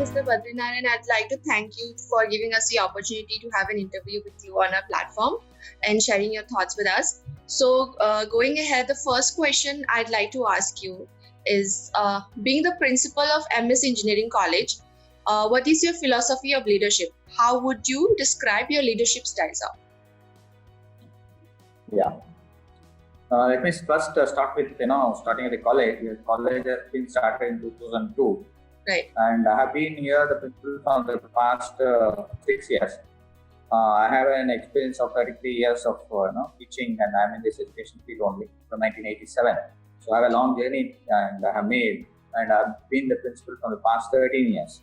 Mr. Badrinaran. I'd like to thank you for giving us the opportunity to have an interview with you on our platform and sharing your thoughts with us. So, going ahead, the first question I'd like to ask you is being the principal of MS Engineering College, what is your philosophy of leadership? How would you describe your leadership style, sir? Yeah. Let me first start with, starting at the college. The college has been started in 2002. Right. And I have been here the principal for the past 6 years. I have an experience of 33 years of teaching, and I'm in this education field only from 1987. So I have a long journey, and I have made, and I've been the principal for the past 13 years.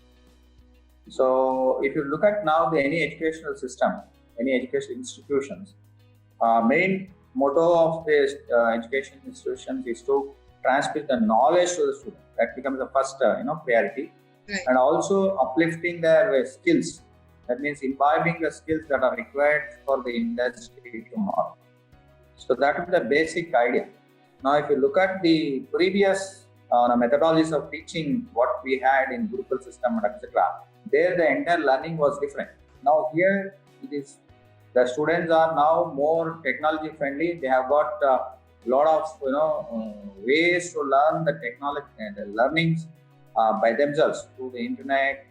So if you look at now any educational system, any educational institutions, main motto of this education institutions is to transmit the knowledge to the student. That becomes the first priority. Right. And also uplifting their skills. That means imbibing the skills that are required for the industry tomorrow. So that is the basic idea. Now, if you look at the previous methodologies of teaching, what we had in Gurukul system and etc., there the entire learning was different. Now here it is. The students are now more technology friendly. They have got a lot of ways to learn the technology and the learnings by themselves through the internet.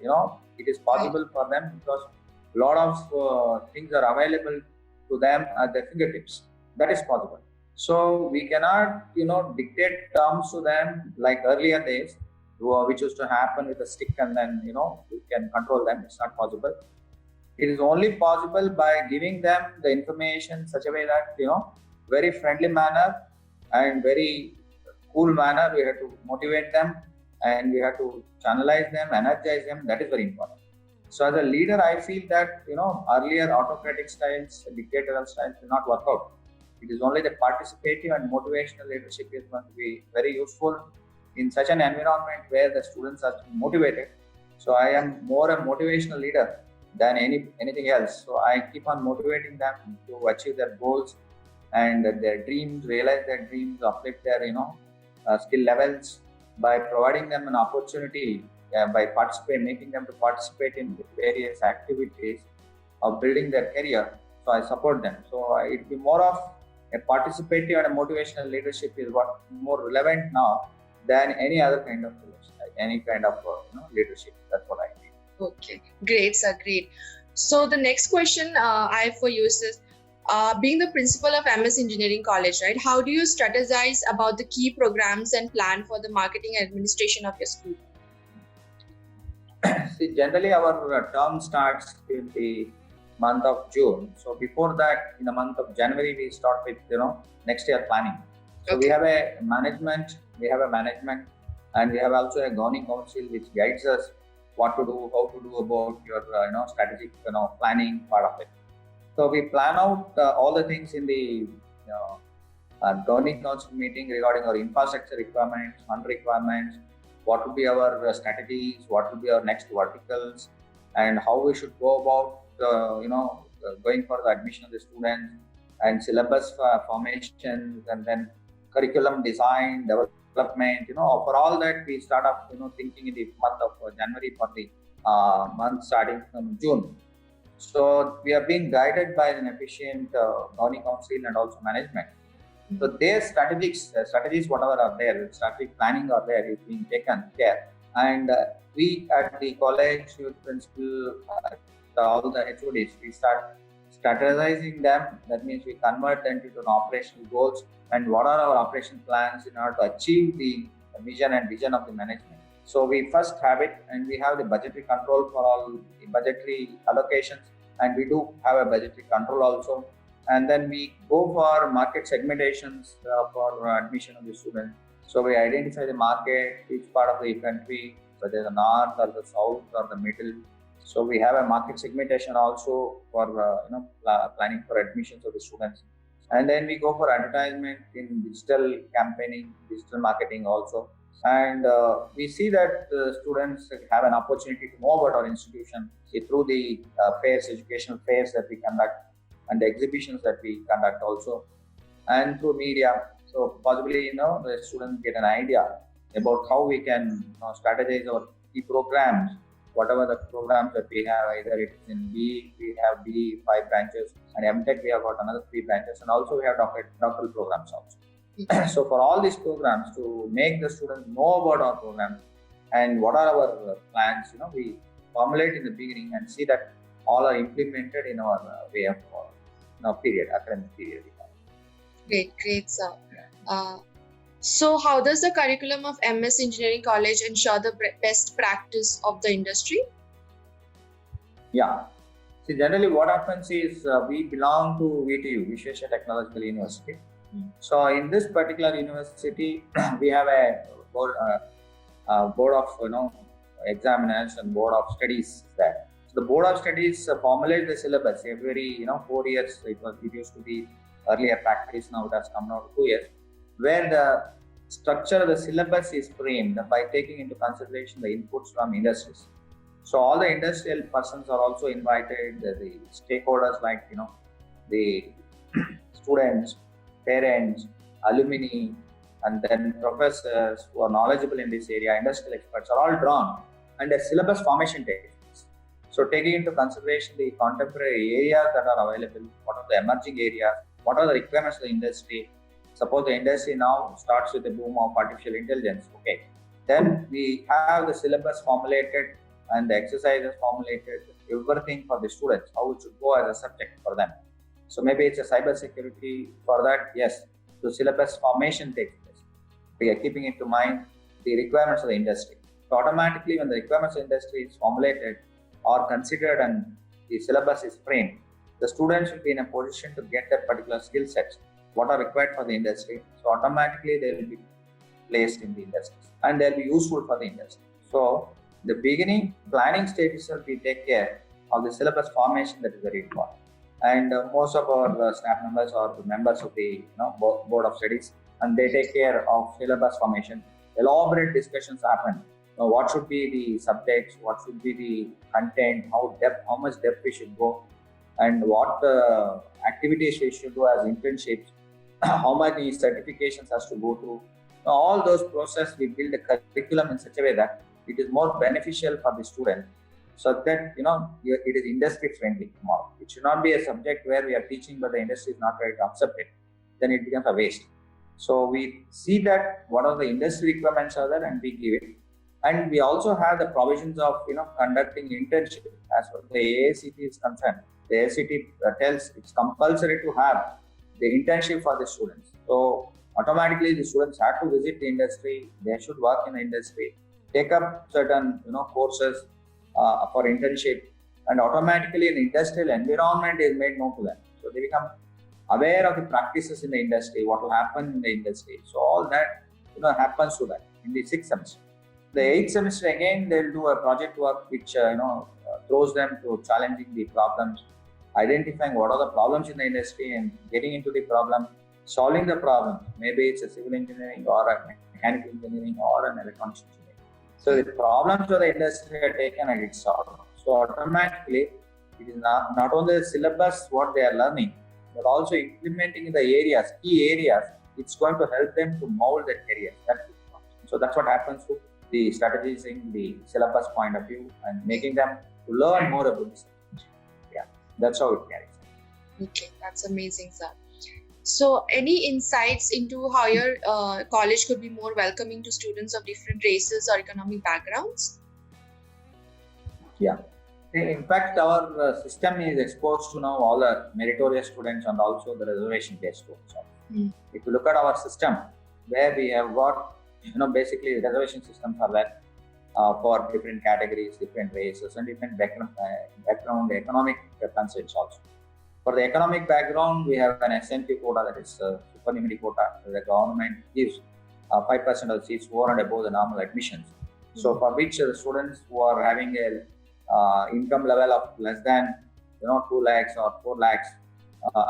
It is possible for them because a lot of things are available to them at their fingertips. That is possible. So we cannot dictate terms to them like earlier days, which used to happen with a stick and then we can control them. It's not possible. It is only possible by giving them the information in such a way that, very friendly manner and very cool manner. We have to motivate them and we have to channelize them, energize them. That is very important. So as a leader, I feel that, earlier autocratic styles, dictatorial styles will not work out. It is only the participative and motivational leadership is going to be very useful in such an environment where the students are motivated. So I am more a motivational leader than anything else. So I keep on motivating them to achieve their goals and their dreams, realize their dreams, uplift their skill levels by providing them an opportunity by making them to participate in various activities of building their career. So I support them. So it will be more of a participative and a motivational leadership is what more relevant now than any other kind of leadership. That's what I think. Okay, great, sir, great. So the next question I have for you is, being the principal of MS Engineering College, right? How do you strategize about the key programs and plan for the marketing administration of your school? See, generally our term starts in the month of June. So before that, in the month of January, we start with next year planning. So we have a management, and we have also a governing council which guides us what to do, how to do about your strategic planning part of it. So we plan out all the things in the governing council meeting regarding our infrastructure requirements, fund requirements, what would be our strategies, what would be our next verticals, and how we should go about going for the admission of the students, and syllabus formation, and then curriculum design, development. For all that we start up thinking in the month of January for the month starting from June. So we are being guided by an efficient governing council and also management. So their strategies whatever are there, strategic planning are there, is being taken care. And we at the college with principal, all the HODs, we start strategizing them. That means we convert them into operational goals and what are our operation plans in order to achieve the vision of the management. So we first have it, and we have the budgetary control for all the budgetary allocations, and we do have a budgetary control also. And then we go for market segmentations for admission of the students. So we identify the market, which part of the country, whether the north or the south or the middle. So we have a market segmentation also for planning for admissions of the students. And then we go for advertisement in digital campaigning, digital marketing also. And we see that students have an opportunity to know about our institution through the educational fairs that we conduct, and the exhibitions that we conduct also, and through media. So possibly, the students get an idea about how we can strategize our key programs, whatever the programs that we have, either it is in B, we have B 5 branches, and MTech we have got another 3 branches, and also we have doctoral programs also. So for all these programs, to make the students know about our programs and what are our plans, we formulate in the beginning and see that all are implemented in our way of academic period. Great, sir. So how does the curriculum of MS Engineering College ensure the best practice of the industry? Yeah. See, generally what happens is we belong to VTU, Visvesvaraya Technological University. So in this particular university, we have a board of examiners and board of studies there. So the board of studies formulate the syllabus every 4 years. It used to be earlier practice. Now it has come down to 2 years, where the structure of the syllabus is framed by taking into consideration the inputs from industries. So all the industrial persons are also invited, the stakeholders like the students, parents, alumni, and then professors who are knowledgeable in this area, industrial experts are all drawn, and a syllabus formation takes place. So taking into consideration the contemporary areas that are available, what are the emerging areas, what are the requirements of the industry. Suppose the industry now starts with the boom of artificial intelligence. Okay, then we have the syllabus formulated and the exercises formulated, everything for the students, how it should go as a subject for them. So maybe it's a cyber security. For that, yes, the syllabus formation takes place. We are keeping into mind the requirements of the industry. So automatically, when the requirements of the industry is formulated or considered and the syllabus is framed, the students will be in a position to get that particular skill sets, what are required for the industry. So automatically, they will be placed in the industry and they'll be useful for the industry. So the beginning planning stage itself, we take care of the syllabus formation, that is very important. And most of our staff members are members of the board of studies, and they take care of syllabus formation. Elaborate discussions happen. What should be the subjects, what should be the content, how much depth we should go, and what activities we should do as internships, how many certifications has to go through. All those processes, we build a curriculum in such a way that it is more beneficial for the student, so that it is industry friendly tomorrow. It should not be a subject where we are teaching but the industry is not ready to accept it. Then it becomes a waste. So we see that what are the industry requirements are there and we give it. And we also have the provisions of conducting internship as far as the AICT is concerned. The AICT tells it's compulsory to have the internship for the students. So automatically the students have to visit the industry. They should work in the industry, take up certain courses for internship, and automatically an industrial environment is made known to them. So they become aware of the practices in the industry, what will happen in the industry. So all that happens to them in the 6th semester. The 8th semester again they'll do a project work which throws them to challenging the problems, identifying what are the problems in the industry and getting into the problem, solving the problem. Maybe it's a civil engineering or a mechanical engineering or an electronics engineering. So the problems of the industry are taken and it's solved. So automatically, it is not only the syllabus what they are learning, but also implementing in the areas, key areas. It's going to help them to mold their career. So that's what happens to the strategizing the syllabus point of view and making them to learn more about this. Yeah, that's how it carries. Okay, that's amazing, sir. So, any insights into how your college could be more welcoming to students of different races or economic backgrounds? Yeah. In fact, our system is exposed to now all the meritorious students and also the reservation-based students. If you look at our system, where we have got, basically reservation systems are there for different categories, different races, and different background economic concepts also. For the economic background, we have an SNP quota, that is supernumerary quota. The government gives 5% of seats over and above the normal admissions. So for which the students who are having a income level of less than 2 lakhs or 4 lakhs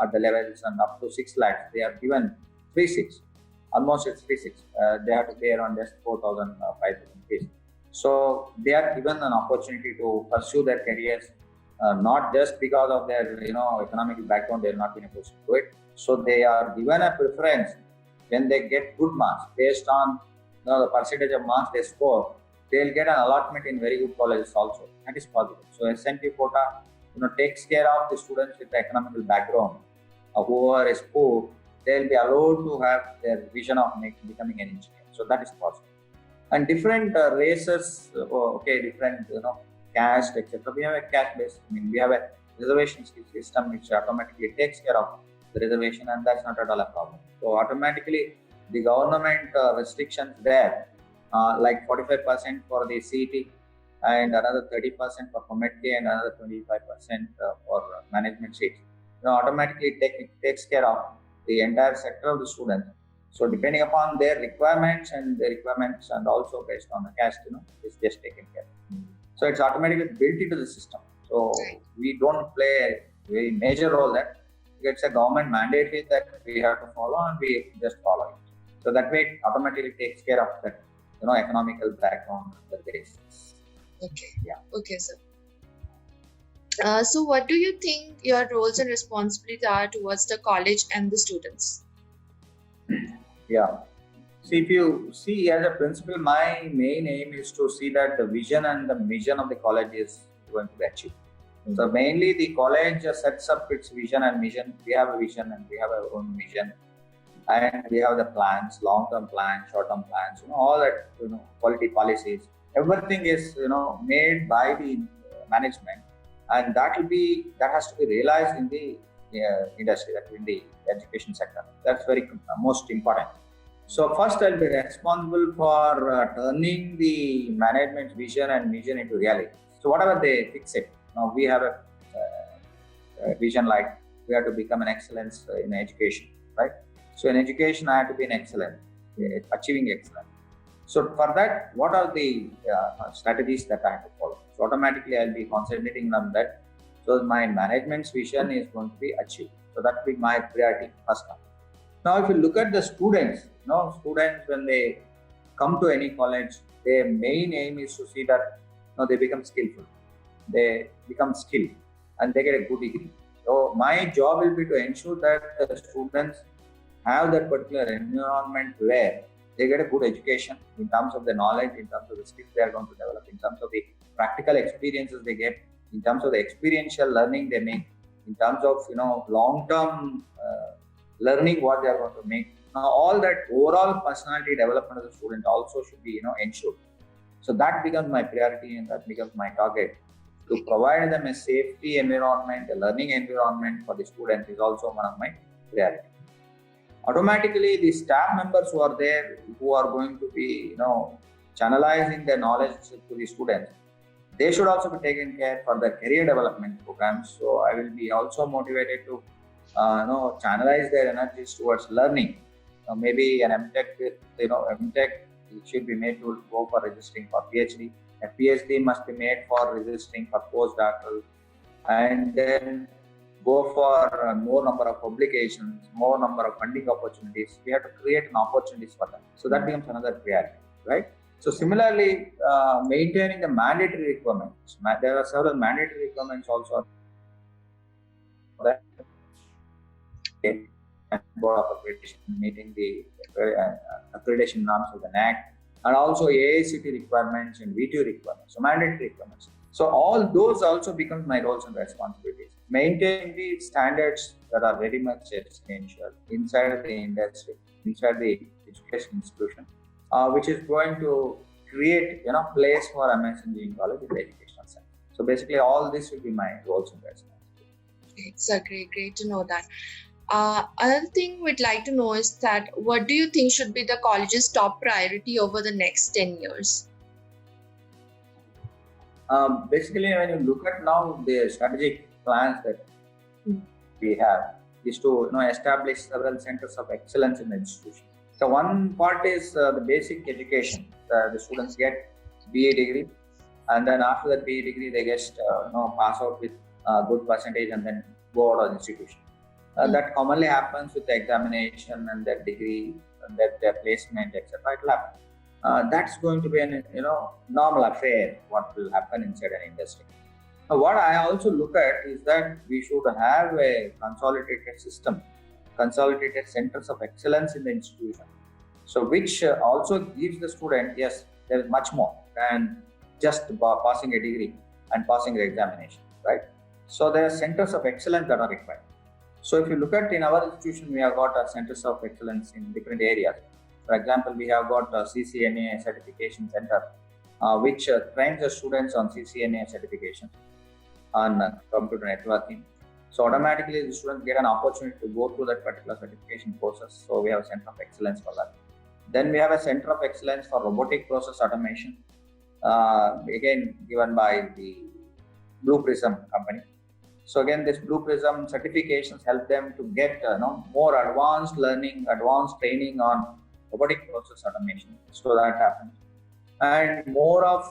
at the levels and up to 6 lakhs, they are given free seats. Almost it's free seats. They have to pay around just 4,000, 5,000 fees. So they are given an opportunity to pursue their careers. Not just because of their economic background, they are not in a position to do it. So they are given a preference when they get good marks based on the percentage of marks they score. they'll get an allotment in very good colleges also. That is possible. So SNT quota, takes care of the students with the economical background. Whoever is poor, they'll be allowed to have their vision of becoming an engineer. So that is possible. And different races, different caste, etc. We have a caste based. We have a reservation system which automatically takes care of the reservation, and that's not at all a problem. So automatically, the government restrictions there, like 45% for the CET, and another 30% for COMEDK, and another 25% for management seats. Automatically takes care of the entire sector of the student. So depending upon their requirements and also based on the caste, it's just taken care of. So it's automatically built into the system. So we don't play a very major role there. It's a government mandate that we have to follow, and we just follow it. So that way, it automatically takes care of that, economical background of the races. Okay. Yeah. Okay, sir. So what do you think your roles and responsibilities are towards the college and the students? Yeah. See, if you see as a principal, my main aim is to see that the vision and the mission of the college is going to be achieved. Mm-hmm. So mainly the college sets up its vision and mission. We have a vision and we have our own mission. And we have the plans, long-term plans, short-term plans, all that, quality policies. Everything is, made by the management. And that has to be realized in the industry, that in the education sector. That's very most important. So first, I'll be responsible for turning the management's vision and mission into reality. So whatever they fix it, now we have a vision like we have to become an excellence in education, right? So in education, I have to be an excellent, achieving excellence. So for that, what are the strategies that I have to follow? So automatically, I'll be concentrating on that. So my management's vision is going to be achieved. So that will be my priority first time. Now, if you look at the students, students when they come to any college, their main aim is to see that they become skillful. They become skilled and they get a good degree. So my job will be to ensure that the students have that particular environment where they get a good education in terms of the knowledge, in terms of the skills they are going to develop, in terms of the practical experiences they get, in terms of the experiential learning they make, in terms of long-term learning what they are going to make. Now all that overall personality development of the student also should be ensured. So that becomes my priority and that becomes my target. To provide them a safety environment, a learning environment for the students is also one of my priorities. Automatically, the staff members who are there, who are going to be, channelizing their knowledge to the students, they should also be taken care for the career development programs. So I will be also motivated to, channelize their energies towards learning. Maybe an MTech, MTech should be made to go for registering for PhD. A PhD must be made for registering for postdoctoral, and then go for more number of publications, more number of funding opportunities. We have to create an opportunities for them. So that becomes another priority, right? So similarly, maintaining the mandatory requirements. There are several mandatory requirements also. That Board of Accreditation, meeting the accreditation norms of the NAAC, and also AICT requirements and VTU requirements, so mandatory requirements. So all those also becomes my roles and responsibilities. Maintain the standards that are very much essential inside the industry, inside the education institution, which is going to create place for MS Engineering College in the educational sector. So basically, all this will be my roles and responsibilities. It's great to know that. Another thing we'd like to know is that what do you think should be the college's top priority over the next 10 years? Basically, when you look at now the strategic plans that we have is to establish several centers of excellence in the institution. So one part is the basic education. The students get BA degree, and then after that BA degree they just pass out with a good percentage and then go out of the institution. That commonly happens with the examination and their degree and their placement, etc. It will happen. That's going to be an normal affair. What will happen inside an industry. Now, what I also look at is that we should have a consolidated system, consolidated centers of excellence in the institution. So which also gives the student, yes, there is much more. than just passing a degree and passing the examination, right? So there are centers of excellence that are required. So if you look at in our institution, we have got centers of excellence in different areas. For example, we have got a CCNA certification center, which trains the students on CCNA certification on computer networking. So automatically the students get an opportunity to go through that particular certification process. So we have a center of excellence for that. Then we have a center of excellence for robotic process automation, again given by the Blue Prism company. So again, this Blue Prism certifications help them to get more advanced learning, advanced training on robotic process automation. So that happens. And more of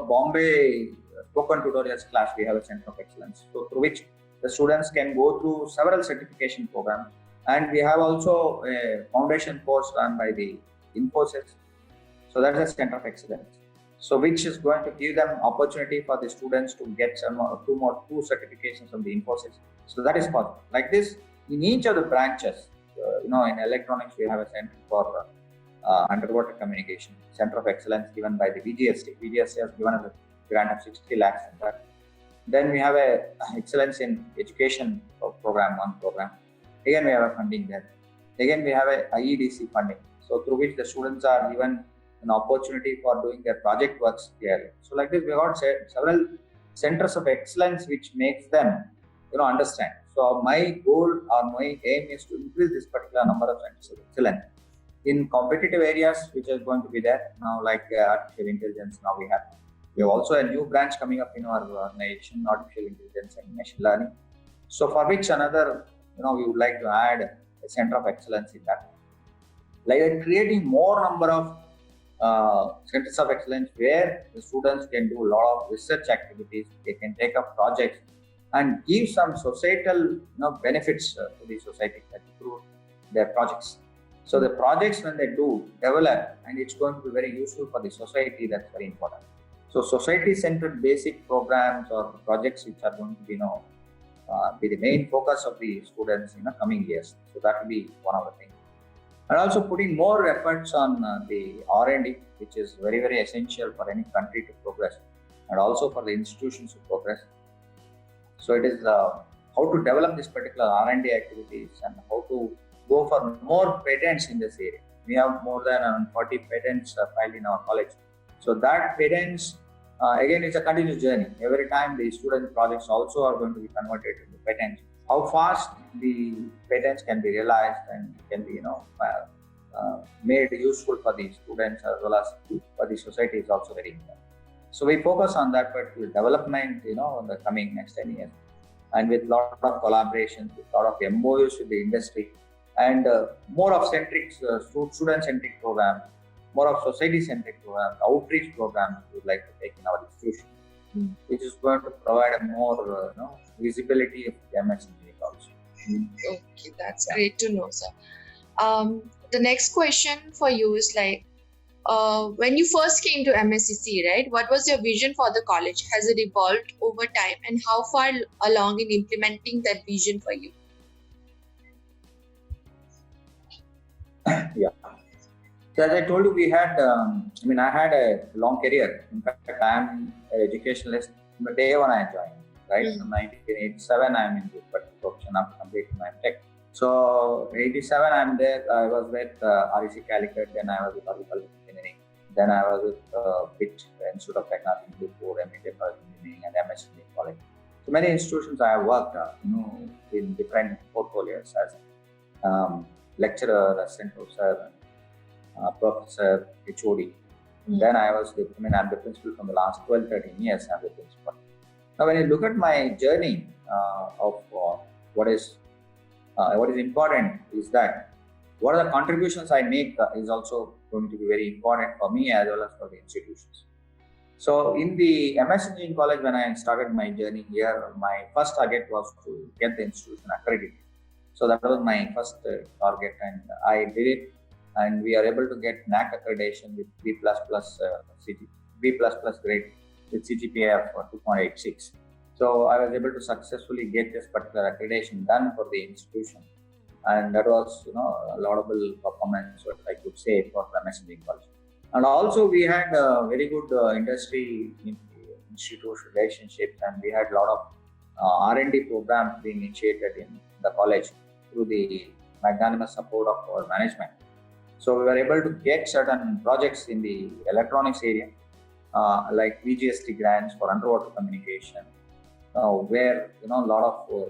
Bombay spoken tutorials class, we have a center of excellence. So through which the students can go through several certification programs. And we have also a foundation course run by the Infosys. So that is a center of excellence. So which is going to give them opportunity for the students to get two certifications from the Infosys. So that is possible. Like this, in each of the branches, in electronics, we have a center for underwater communication, center of excellence given by the VGST. VGST has given us a grant of 60 lakhs in that. Then we have a excellence in education program, one program. Again, we have a funding there. Again, we have a IEDC funding. So through which the students are given an opportunity for doing their project works clearly. So like this, we got several centers of excellence which makes them, understand. So my goal or my aim is to increase this particular number of centers of excellence in competitive areas, which is going to be there now, like artificial intelligence. Now we have also a new branch coming up in our organization, artificial intelligence and machine learning. So for which another, we would like to add a center of excellence in that. Like creating more number of centers of excellence where the students can do a lot of research activities, they can take up projects and give some societal benefits to the society through their projects. So the projects, when they do develop, and it's going to be very useful for the society, that's very important. So society-centered basic programs or projects which are going to be the main focus of the students in the coming years. So that will be one of the things. And also putting more efforts on the R&D, which is very, very essential for any country to progress, and also for the institutions to progress. So it is how to develop this particular R&D activities and how to go for more patents in this area. We have more than 40 patents filed in our college. So that patents, again, it's a continuous journey. Every time the student projects also are going to be converted into patents. How fast the patents can be realized and can be, made useful for the students as well as for the society is also very important. So we focus on that particular development, in the coming next 10 years, and with a lot of collaborations, with a lot of MOUs with the industry, and more of student-centric programs, more of society-centric programs, outreach programs we would like to take in our institution, which is going to provide a more visibility of the MS engineering also. Okay, that's great to know, sir. The next question for you is when you first came to MSCC, right? What was your vision for the college? Has it evolved over time, and how far along in implementing that vision for you? Yeah. So as I told you, we had, I had a long career. In fact, I am an educationalist from the day when I joined, right? From 1987, I am in this particular profession after completing my tech. So 87, I'm there. I was with REC Calicut, then I was with Agricultural Engineering, then I was with BIT, Institute of Technology, before MA Technology Engineering and MS Engineering College. So many institutions I have worked, in different portfolios as lecturer, assistant professor, professor, HOD. Then I'm the principal from the last 12, 13 years. I'm the principal. Now, when you look at my journey of what is important is that what are the contributions I make is also going to be very important for me as well as for the institutions. So in the MS Engineering College, when I started my journey here, my first target was to get the institution accredited. So that was my first target, and I did it. And we are able to get NAAC accreditation with B++ grade with CGPA of 2.86. So I was able to successfully get this particular accreditation done for the institution, and that was a laudable performance, what I could say, for the MS Engineering College. And also we had very good industry institute relationships, and we had a lot of R&D programs being initiated in the college through the magnanimous support of our management. So we were able to get certain projects in the electronics area, like VGST grants for underwater communication, where a lot of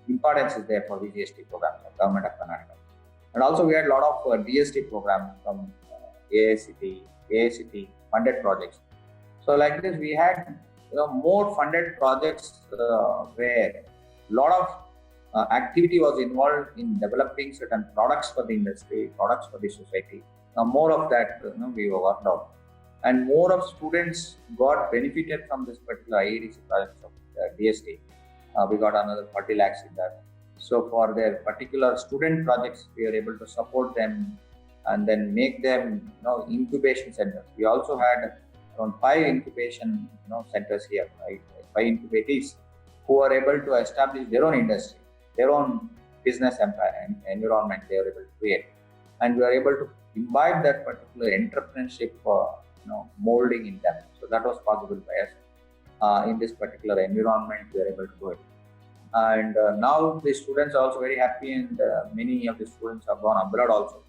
importance is there for VGST programs of Government of Karnataka. And also we had a lot of DST programs from AICT funded projects. So like this, we had more funded projects where a lot of activity was involved in developing certain products for the industry, products for the society. Now more of that we worked out, and more of students got benefited from this particular IEDC project of DST. We got another 40 lakhs in that. So for their particular student projects, we are able to support them and then make them incubation centers. We also had around 5 incubation centers here, right? 5 incubatees who are able to establish their own industry, their own business environment they are able to create, and we are able to imbibe that particular entrepreneurship molding in them. So that was possible by us in this particular environment. We are able to do it. And now the students are also very happy, and many of the students have gone abroad also.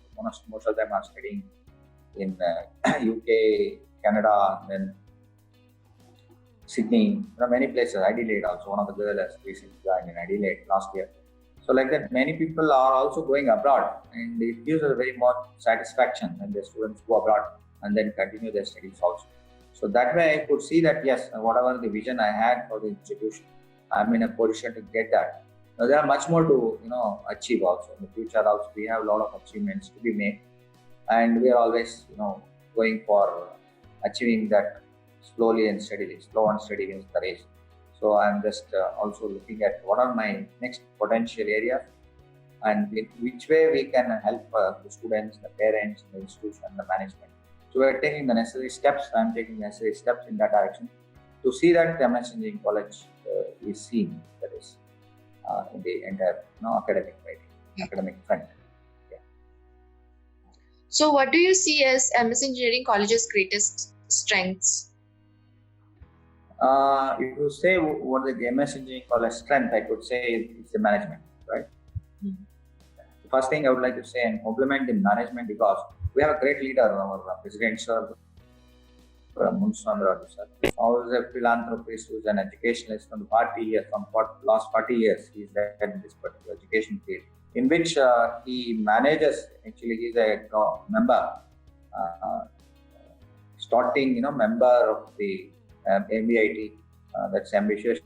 Most of them are studying in UK, Canada, then Sydney, many places. Adelaide also. One of the girls has recently joined in Adelaide last year. So like that, many people are also going abroad, and it gives us very much satisfaction when the students go abroad and then continue their studies also. So that way I could see that yes, whatever the vision I had for the institution, I'm in a position to get that. Now, there are much more to achieve also in the future. Also, we have a lot of achievements to be made, and we are always going for achieving that slowly and steadily. Slow and steady wins the race. So I'm just also looking at what are my next potential areas, and in which way we can help the students, the parents, the institution, the management. So we're taking the necessary steps. I'm taking the necessary steps in that direction to see that the MS Engineering College is seen, that is in the entire academic front. Yeah. So what do you see as MS Engineering College's greatest strengths? If you say what the MS Engineering College strength, I could say it's the management, right? Mm-hmm. The first thing I would like to say and compliment the management, because we have a great leader, our President Sir, Munswami Raju sir, who is a philanthropist, who is an educationalist from the last 40 years. He's led in this particular education field, in which he manages. Actually, he's a member, starting member of the MBIT, that's Ambitious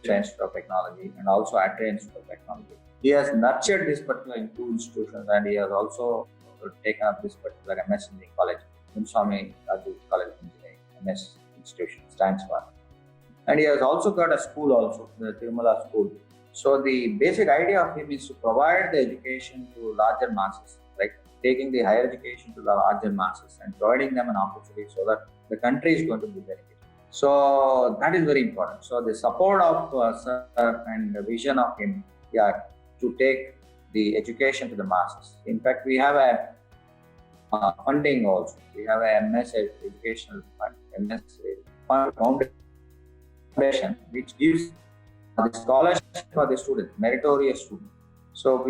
Institute of Technology, and also ATRA Institute of Technology. He has nurtured this particular two institutions, and he has also taken up this particular MS Engineering College, Munswami Raju College of Engineering, MS institution stands for. And he has also got a school also, the Tirumala School. So the basic idea of him is to provide the education to larger masses, like taking the higher education to the larger masses and providing them an opportunity so that the country is going to be benefited. So that is very important. So the support of Sir and the vision of him, to take the education to the masses. In fact, we have a funding also. We have a MS educational fund, MS foundation, which gives the scholarship for the students, meritorious students. So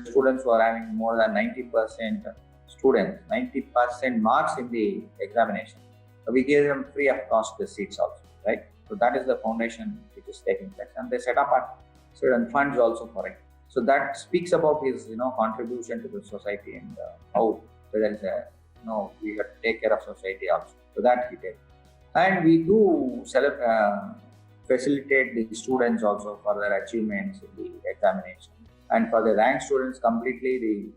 students who are having more than 90% students, 90% marks in the examination, so we give them free of cost the seats also, right? So that is the foundation which is taking place, and they set up certain funds also for it. So that speaks about his contribution to the society, and how there is we have to take care of society also. So that he did, and we do facilitate the students also for their achievements in the examination, and for the rank students completely the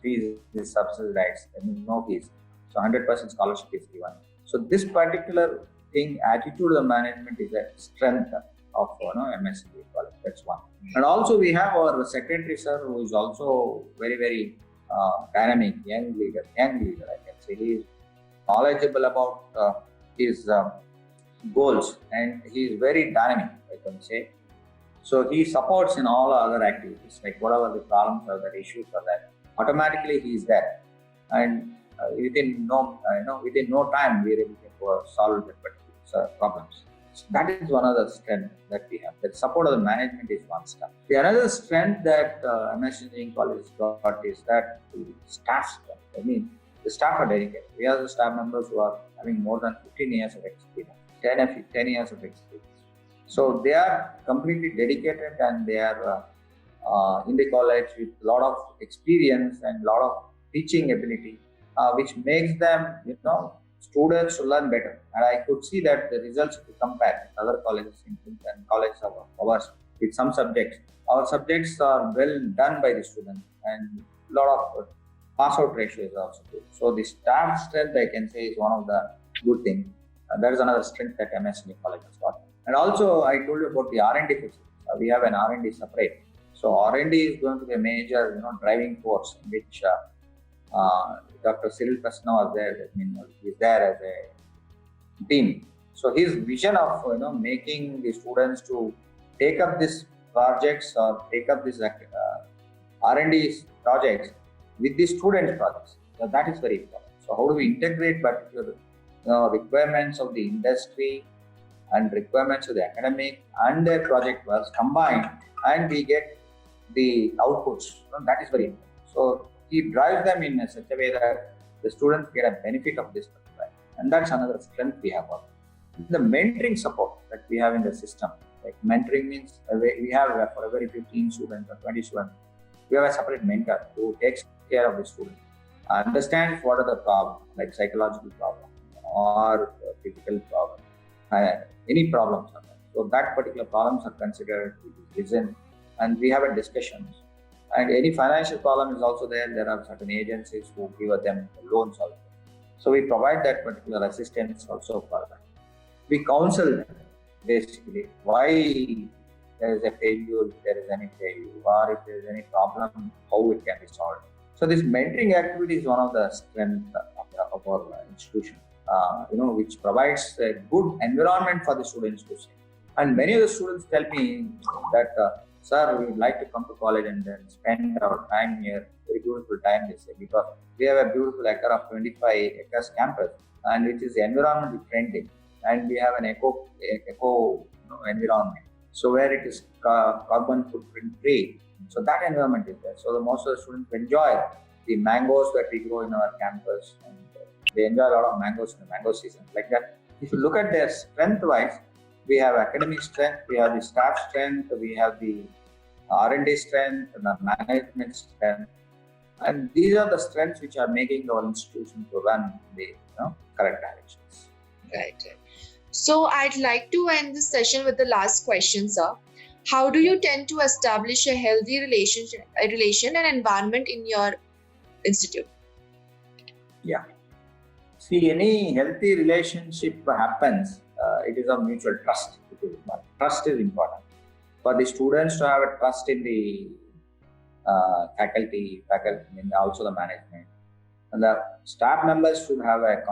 fees is subsidized, no fees. So 100% scholarship is given. So this particular thing, attitude of the management is a strength of MS College. That's one. And also we have our secretary sir, who is also very, very dynamic, young leader, I can say. He is knowledgeable about his goals, and he is very dynamic, I can say. So he supports in all other activities, like whatever the problems or the issues are there, automatically he is there. And within no time we are able to solve the particular problems. So that is one of the strength that we have. The support of the management is one strength. The another strength that MS Engineering College got is that the staff strength. I mean, the staff are dedicated. We have the staff members who are having more than 15 years of experience, 10 years of experience. So they are completely dedicated, and they are in the college with a lot of experience and a lot of teaching ability, which makes them, students to learn better. And I could see that the results, if you compare with other colleges and colleges of ours with some subjects, our subjects are well done by the students, and a lot of pass out ratio is also good. So the staff strength, I can say, is one of the good things. And that is another strength that MS Engineering College has got. And also, I told you about the R&D facility. We have an R&D separate. So R&D is going to be a major, driving force, in which Dr. Cyril Prasanna was there. He's there as a team. So his vision of making the students to take up these projects or take up these R&D projects with the students' projects. So that is very important. So how do we integrate particular requirements of the industry and requirements of the academic and their project works combined, and we get the outputs? That is very important. So he drives them in such a way that the students get a benefit of this, and that's another strength we have. The mentoring support that we have in the system, like mentoring means we have for every 15 students or 20 students, we have a separate mentor who takes care of the student, understands what are the problems, like psychological problems or physical problems, any problems. So that particular problems are considered, listened, and we have a discussion. And any financial problem is also there. There are certain agencies who give them loans also. So we provide that particular assistance also for that. We counsel them basically why there is a failure, if there is any failure, or if there is any problem, how it can be solved. So this mentoring activity is one of the strengths of our institution, which provides a good environment for the students to stay. And many of the students tell me that, sir, we would like to come to college and then spend our time here. Very beautiful time, they say, because we have a beautiful acre of 25 acres campus, and which is environmentally friendly, and we have an eco environment. So where it is carbon footprint free. So that environment is there. So most of the students enjoy the mangoes that we grow in our campus, and they enjoy a lot of mangoes in the mango season. Like that, if you look at their strength-wise, we have academic strength, we have the staff strength, we have the R&D strength, and the management strength, and these are the strengths which are making our institution to run the correct directions. Right. So I'd like to end this session with the last question, sir. How do you tend to establish a healthy relation and environment in your institute? Yeah. See, any healthy relationship happens. It is of mutual trust. Trust is important. For the students to have a trust in the faculty, and also the management, and the staff members should have a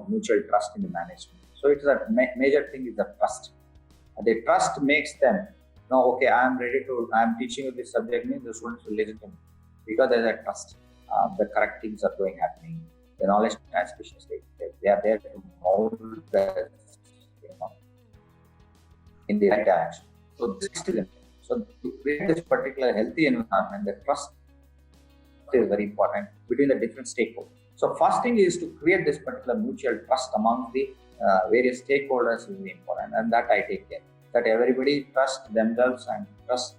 mutual trust in the management. So it's a major thing is the trust. The trust makes them know, okay, I'm teaching you this subject, means the students will listen to me, because there's a trust. The correct things are happening. The knowledge transmission is they are there to mold the, in the right direction. So this is important. So to create this particular healthy environment, the trust is very important between the different stakeholders. So first thing is to create this particular mutual trust among the various stakeholders is very important, and that I take care. That everybody trust themselves first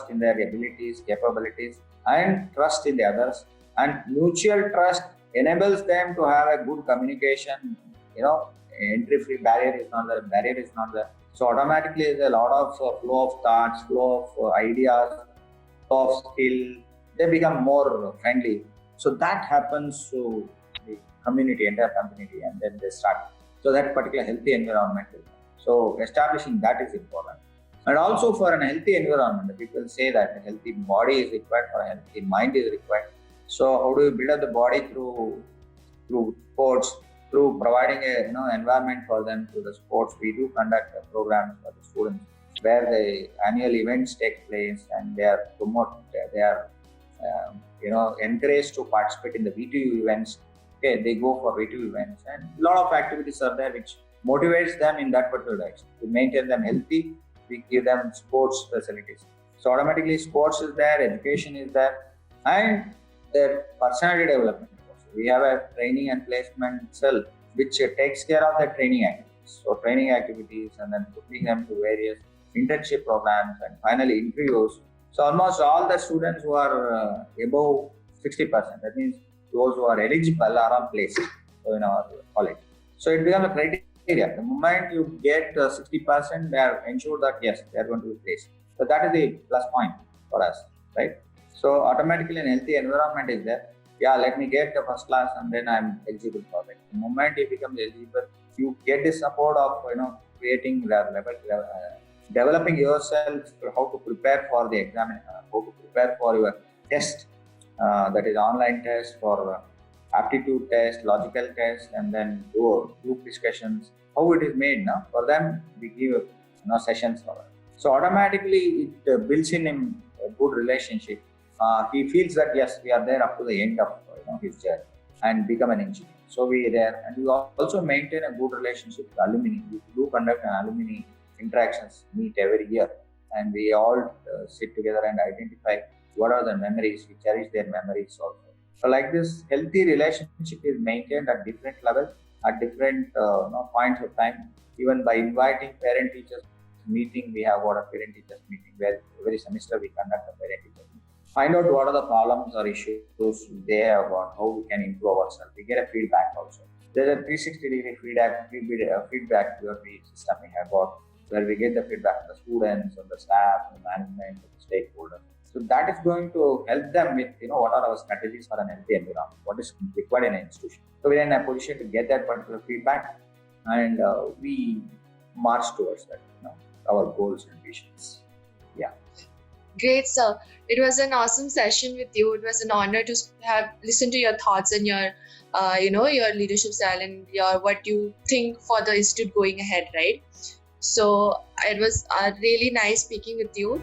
in their abilities, capabilities, and trust in the others. And mutual trust enables them to have a good communication. Entry-free barrier is not there. So automatically there's a lot of flow of thoughts, flow of ideas, flow of skill. They become more friendly. So that happens to the entire community, and then they start. So that particular healthy environment. So establishing that is important. And also for a healthy environment, people say that a healthy body is required, for a healthy mind is required. So how do you build up the body? Through sports, through providing a environment for them through the sports. We do conduct programs for the students where the annual events take place, and they are promoted. They are encouraged to participate in the VTU events, Okay, they go for retail events, and a lot of activities are there which motivates them in that particular direction. To maintain them healthy, we give them sports facilities. So automatically sports is there, education is there, and their personality development. We have a training and placement cell which takes care of the training activities. So training activities and then putting them to various internship programs and finally interviews. So almost all the students who are above 60%, that means those who are eligible are all placed in our college. So it becomes a criteria. The moment you get 60%, they are ensured that yes, they are going to be placed. So that is the plus point for us, right? So automatically an healthy environment is there. Yeah, let me get the first class and then I'm eligible for it. The moment you become eligible, you get the support of creating the level, developing yourself, how to prepare for the exam, how to prepare for your test, that is online test, for aptitude test, logical test, and then do group discussions. How it is made now for them, we give sessions for it. So automatically it builds in him a good relationship. He feels that yes, we are there up to the end of his journey and become an engineer. So we are there, and we also maintain a good relationship with alumni. We do conduct an alumni interactions meet every year, and we all sit together and identify what are the memories. We cherish their memories also. So like this, healthy relationship is maintained at different levels, at different points of time. Even by inviting parent-teachers meeting, we have got a parent-teachers meeting where every semester we conduct a parent-teachers meeting. Find out what are the problems or issues they have got, how we can improve ourselves. We get a feedback also. There's a 360-degree feedback system we have got, where we get the feedback from the students, from the staff, from the management, from the stakeholders. So that is going to help them with what are our strategies for an healthy environment, what is required in an institution. So we are in a position to get that particular feedback, and we march towards that, our goals and visions. Yeah. Great, sir. It was an awesome session with you. It was an honor to have listened to your thoughts and your, your leadership style and what you think for the institute going ahead, right? So it was really nice speaking with you.